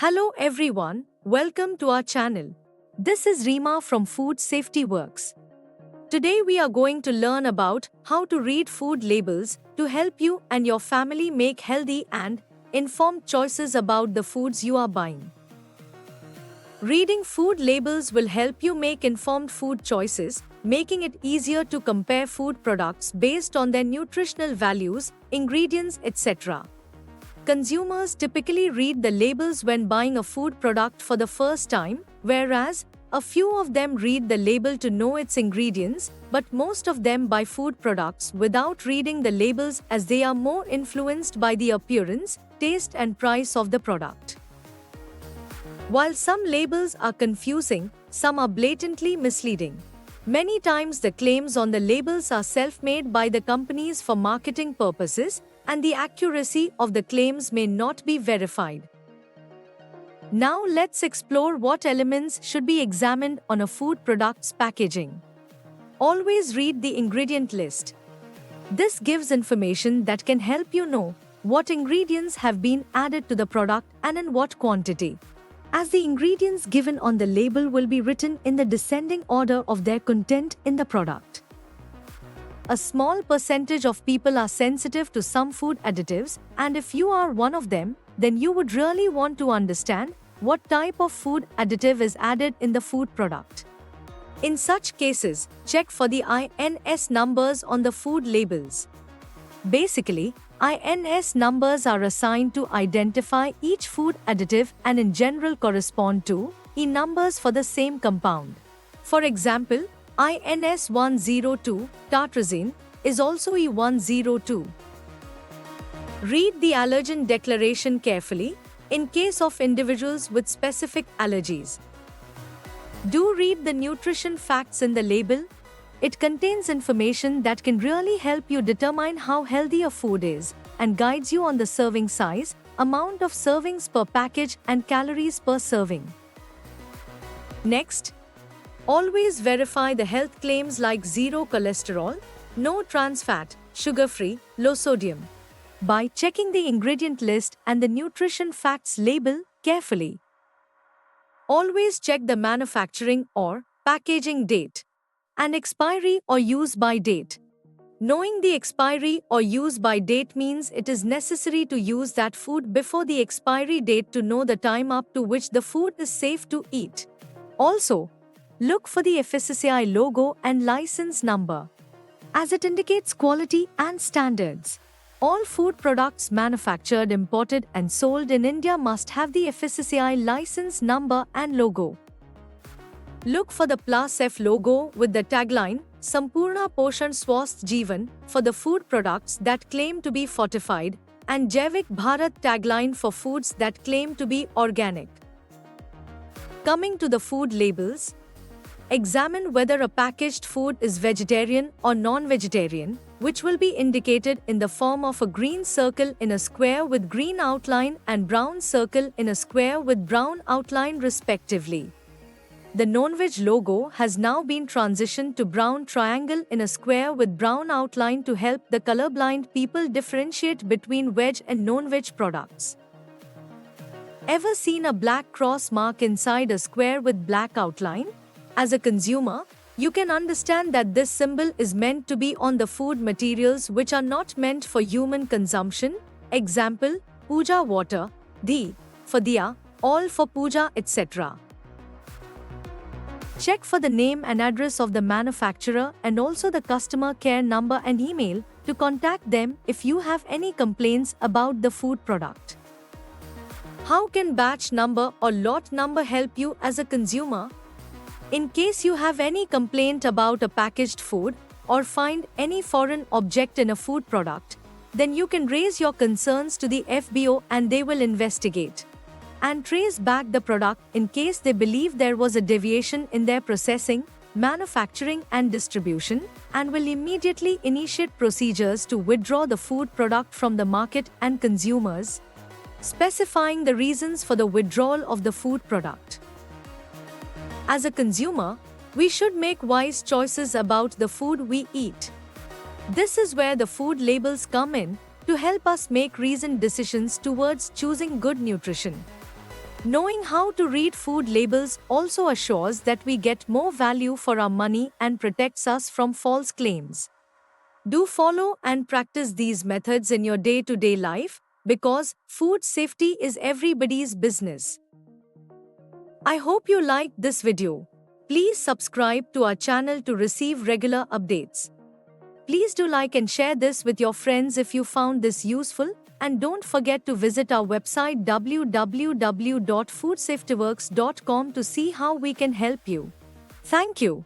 Hello everyone, welcome to our channel. This is Rima from Food Safety Works. Today we are going to learn about how to read food labels to help you and your family make healthy and informed choices about the foods you are buying. Reading food labels will help you make informed food choices, making it easier to compare food products based on their nutritional values, ingredients, etc. Consumers typically read the labels when buying a food product for the first time, whereas a few of them read the label to know its ingredients, but most of them buy food products without reading the labels as they are more influenced by the appearance, taste, and price of the product. While some labels are confusing, some are blatantly misleading. Many times the claims on the labels are self-made by the companies for marketing purposes, and the accuracy of the claims may not be verified. Now let's explore what elements should be examined on a food product's packaging. Always read the ingredient list. This gives information that can help you know what ingredients have been added to the product and in what quantity, as the ingredients given on the label will be written in the descending order of their content in the product. A small percentage of people are sensitive to some food additives, and if you are one of them, then you would really want to understand what type of food additive is added in the food product. In such cases, check for the INS numbers on the food labels. Basically, INS numbers are assigned to identify each food additive and in general correspond to E numbers for the same compound. For example, INS 102, tartrazine, is also E102. Read the allergen declaration carefully in case of individuals with specific allergies. Do read the nutrition facts in the label. It contains information that can really help you determine how healthy a food is and guides you on the serving size, amount of servings per package, and calories per serving. Next, always verify the health claims like zero cholesterol, no trans fat, sugar-free, low sodium, by checking the ingredient list and the nutrition facts label carefully. Always check the manufacturing or packaging date and expiry or use-by date. Knowing the expiry or use-by date means it is necessary to use that food before the expiry date to know the time up to which the food is safe to eat. Also, look for the FSSAI logo and license number, as it indicates quality and standards. All food products manufactured, imported, and sold in India must have the FSSAI license number and logo. Look for the Plus F logo with the tagline Sampurna Poshan Swasth Jeevan for the food products that claim to be fortified, and Jaivik Bharat tagline for foods that claim to be organic. Coming to the food labels, examine whether a packaged food is vegetarian or non-vegetarian, which will be indicated in the form of a green circle in a square with green outline and brown circle in a square with brown outline respectively. The non-veg logo has now been transitioned to brown triangle in a square with brown outline to help the colorblind people differentiate between veg and non-veg products. Ever seen a black cross mark inside a square with black outline? As a consumer, you can understand that this symbol is meant to be on the food materials which are not meant for human consumption. Example, puja water, di, for diya, all for puja, etc. Check for the name and address of the manufacturer and also the customer care number and email to contact them if you have any complaints about the food product. How can batch number or lot number help you as a consumer? In case you have any complaint about a packaged food or find any foreign object in a food product, then you can raise your concerns to the FBO and they will investigate and trace back the product in case they believe there was a deviation in their processing, manufacturing, and distribution, and will immediately initiate procedures to withdraw the food product from the market and consumers, specifying the reasons for the withdrawal of the food product. As a consumer, we should make wise choices about the food we eat. This is where the food labels come in to help us make reasoned decisions towards choosing good nutrition. Knowing how to read food labels also assures that we get more value for our money and protects us from false claims. Do follow and practice these methods in your day-to-day life because food safety is everybody's business. I hope you liked this video. Please subscribe to our channel to receive regular updates. Please do like and share this with your friends if you found this useful, and don't forget to visit our website www.foodsafetyworks.com to see how we can help you. Thank you.